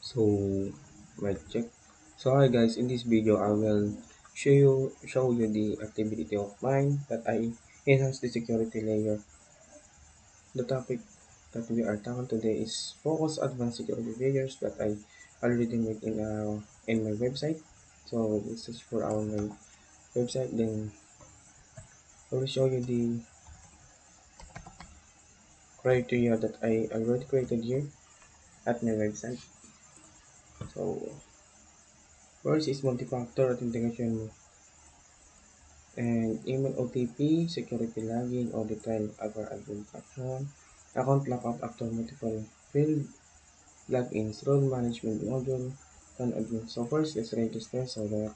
So, mic check. So hi guys, in this video I will show you the activity of mine that I enhance the security layer. The topic that we are talking today is focus advanced security layers that I already made in my website. So this is for our my website. Then I will show you the criteria that I already created here at my website. So first is multi-factor authentication and email OTP, security login, audit trail, other admin action, account lockup after multiple field logins, role management module, and admin. So first, let's register so that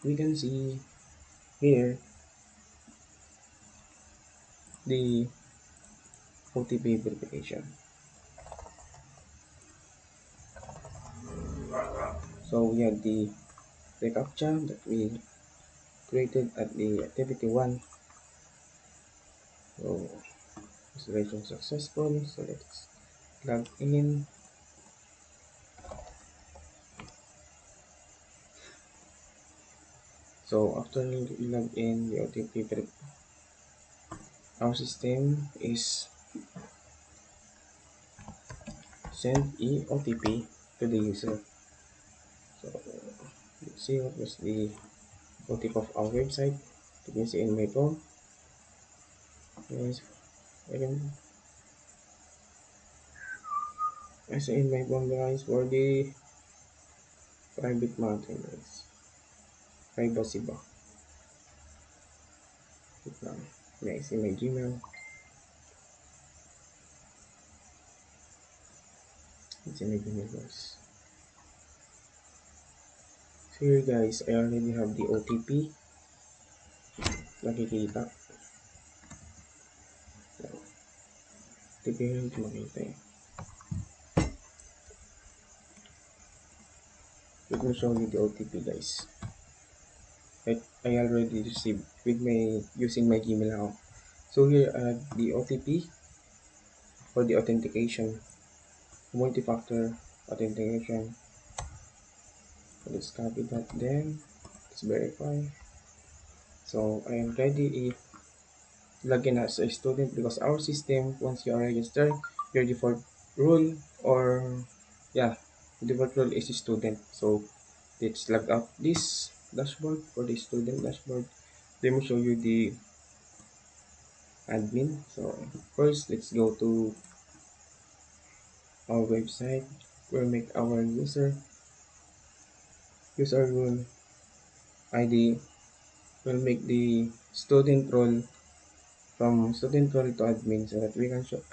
we can see here the OTP verification. So we have the recaptcha that we created at the activity 1. So installation successful. So let's log in. So after you log in, the OTP our system is send OTP to the user. So let's see what was the OTP of our website. You can see in my phone. Yes, I can I see in my phone guys for the private mountain guys. Privacy ba? Wait lang. May I see my Gmail. It's in my Gmail guys. So here guys, I already have the OTP. Nakikita. So, OTP yun makita eh. Let me show you the OTP guys. I already received with my using my Gmail account. So here I have the OTP for the authentication, multi-factor authentication. So let's copy that, then let's verify. So I am ready if login as a student because our system, once you are registered, your default rule or yeah, default rule is student. So let's log out this dashboard for the student dashboard. Let me show you the admin. So first, let's go to our website. We'll make our user role ID. We'll make the student role from student role to admin so that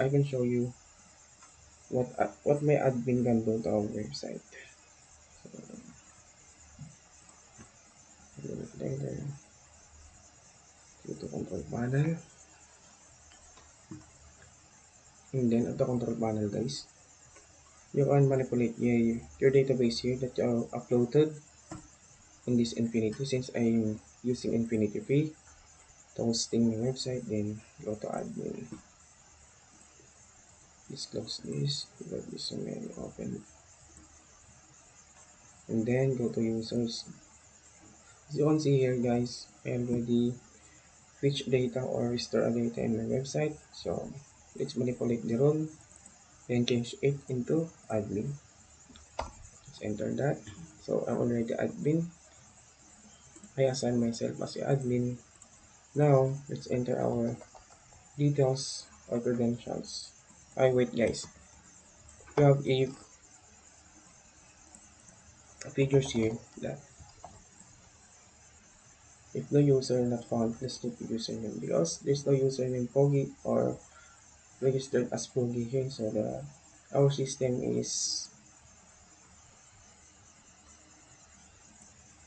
I can show you what my admin can do to our website. So later go to control panel, and then at the control panel guys, you can manipulate your database here that you uploaded in this Infinity. Since I'm using Infinity free to hosting my website, then go to admin. Let's close this, let this menu open, and then go to users. As you can see here guys, I already fetch data or restore a data in my website. So let's manipulate the role and change it into admin. Let's enter that. So I'm already admin. I assign myself as the admin. Now let's enter our details or credentials. I wait guys. We have a figures here that if no user not found, let's do the username because there's no username Pogi or registered as Pogi here. So our system is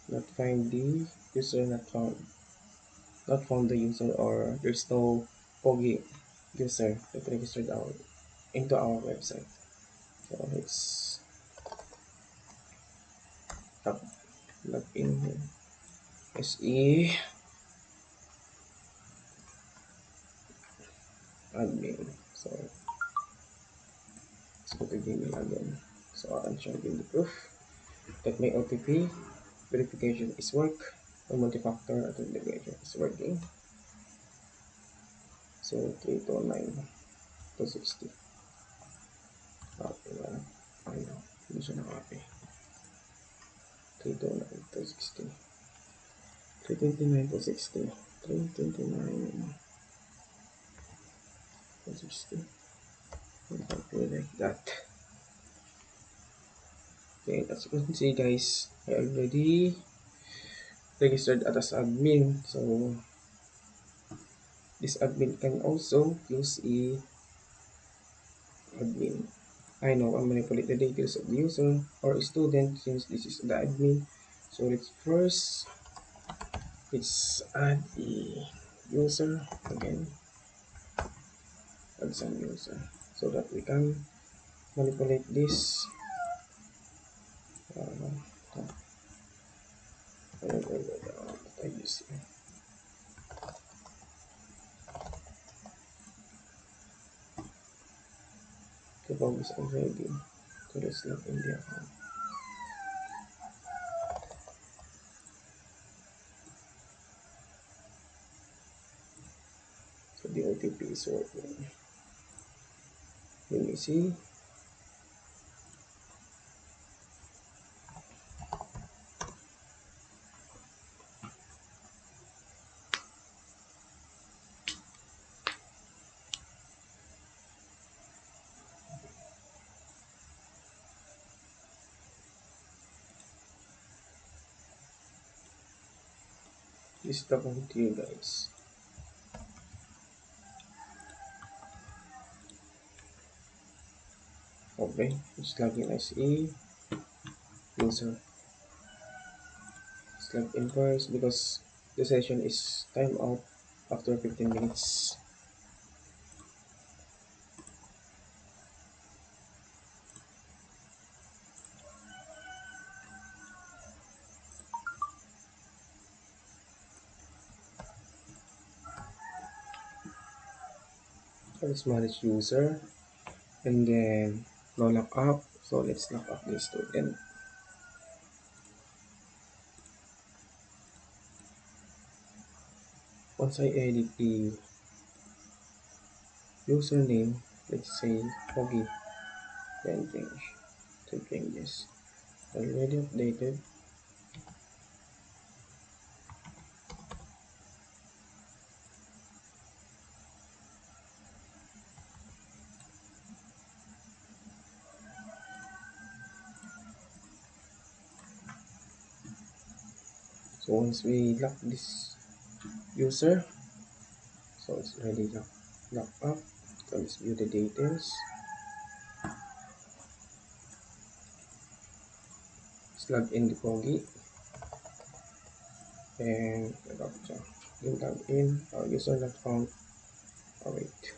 not find the user not found the user, or there's no Pogi user that registered into our website. So let's log in here. SE admin. So let's go to Gmail again. So I'm showing you the proof that my OTP verification is work, or multi-factor authentication is working. So 329-260. Copy na. Ano? Hindi siya na-copy. 329-260. 329-260. 329-260. Copy like that. Okay, as you can see guys, I already registered as admin. So this admin can also use admin. I know I'm manipulate the details of the user or student since this is the admin. So let's add the user again. Add some user so that we can manipulate this. I use here. The bug is already. So let's log in the account. So the OTP is working. Let me see. This is the code to you guys. Okay, let's log in as a user. Let's log in first because the session is time out after 15 minutes. Let's manage user and then no lock up. So let's lock up the student. Once I edit the username, let's say Pogi, then change to changes. Already updated. So once we lock this user, so it's already locked up. So let's view the details. Let's log in the Pogi and log in. Our user not found. Oh wait.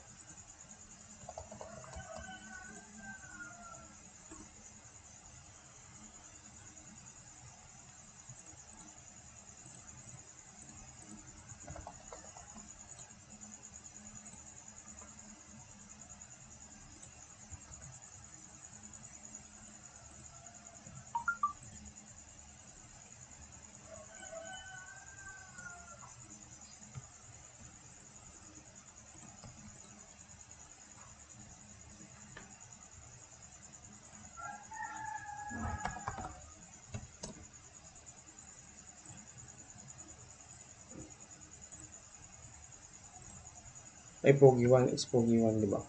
Ay, Pogi1. It's Pogi1, di ba?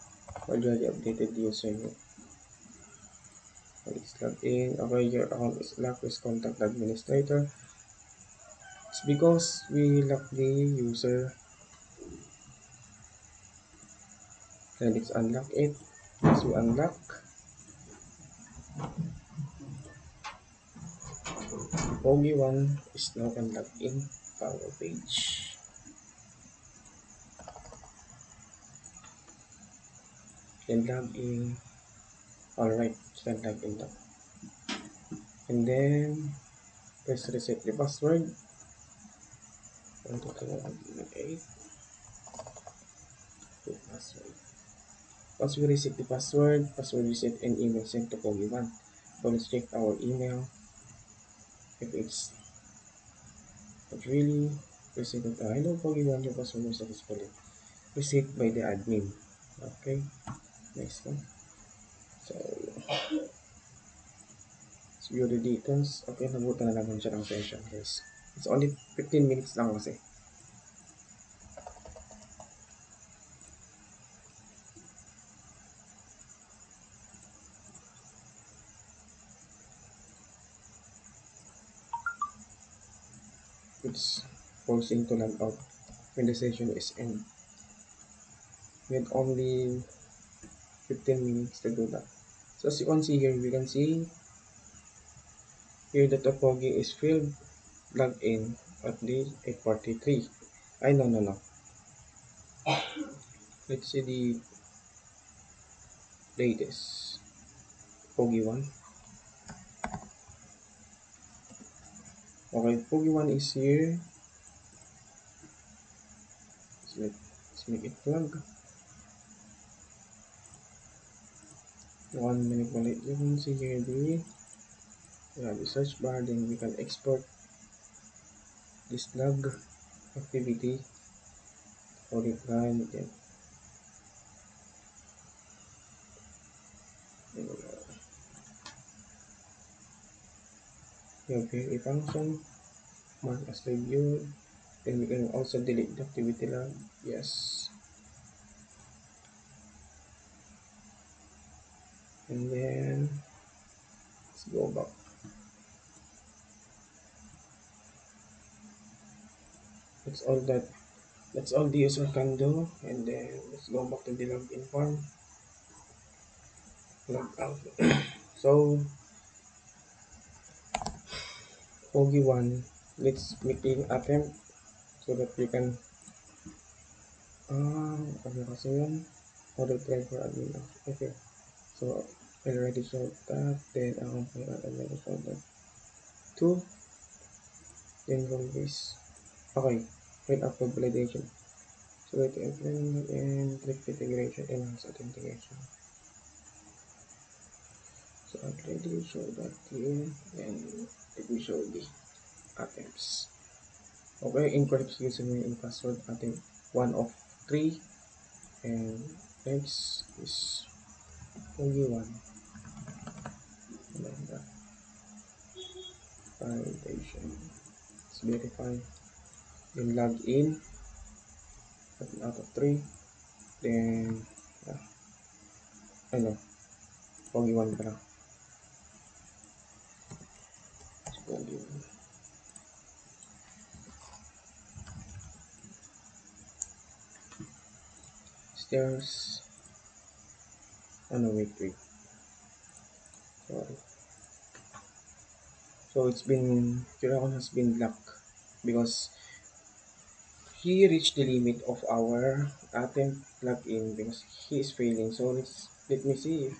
Already updated the user name. Let's log in. Okay, your account is locked. Please contact the administrator. It's because we lock the user. And let's unlock it. Once we unlock, Pogi1 is now can log in our page. Then log in. Alright, then log in now. And then let's reset the password. 1, 2, 3, 4, 8. Password. Once we reset the password reset and email sent to Pogi1. So let's check our email if it really received. Hello, Pokemon, your password was successfully received by the admin. Okay, next one. So, let's view the details. Okay, nabutan na naman siya ng session, guys. It's only 15 minutes lang kasi. It's forcing to log out when the session is end. We had only 15 minutes to do that. So as you can see here, we can see here that the Pogi is filled, logged in at the 8:43. I no. Let's see the latest Pogi one. Okay, Pogi one is here. Let's make it plug. 1 minute ulit. You can see here the search bar. Then we can export this log activity for the client. Then you have here a function mark as reviewed. Then we can also delete the activity log. Yes. And then let's go back. That's all the user can do. And then let's go back to the login form. Log out. So Pogi one, let's make an attempt so that we can ano kasi yun? Order try for admin. Okay. So I already showed that. Then for I already showed that. 2. Then roll this. Okay. Wait after validation. So wait and click integration, enhance authentication. So I already showed that here. And let me show the attempts. Okay, encrypt username and password attempt 1 of 3. And next is only one. And then the validation. Let's verify. Then log in out of 3. Then ano, only one pala. Only one. Stairs. No, wait. Sorry. So it's been Kiraon has been locked because he reached the limit of our attempt login because he is failing. So let me see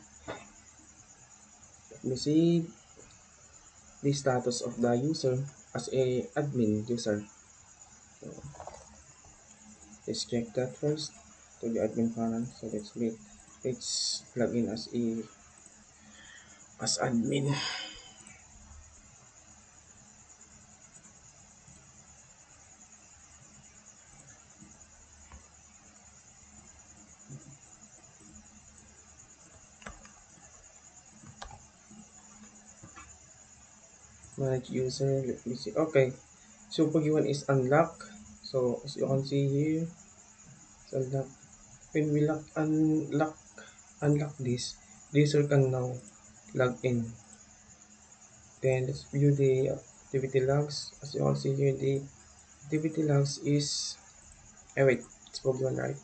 the status of the user as a admin user. So let's check that first to the admin panel. So let's log in as admin. Manage user. Let me see. Okay. So Pokemon is unlocked. So as you can see here, it's unlocked. When we unlock this, the user can now log in. Then let's view the activity logs. As you all see here, the activity logs is wait, it's Pokemon, right?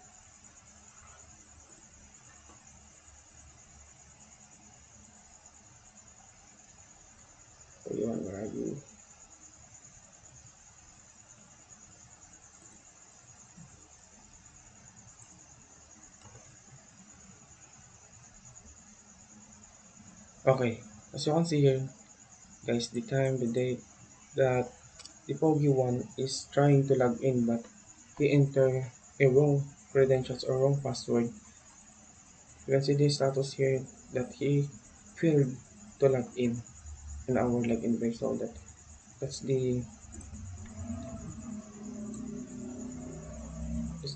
Pokemon, where are you? Okay, as you can see here, guys, the time, the date that the Pokemon is trying to log in, but he entered a wrong credentials or wrong password. You can see the status here that he failed to log in our login page. So that's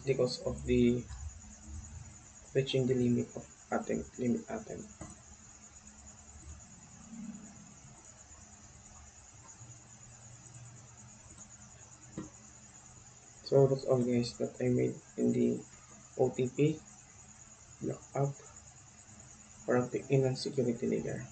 because of the reaching the limit attempt. So that's all guys that I made in the OTP lookup for a in security layer.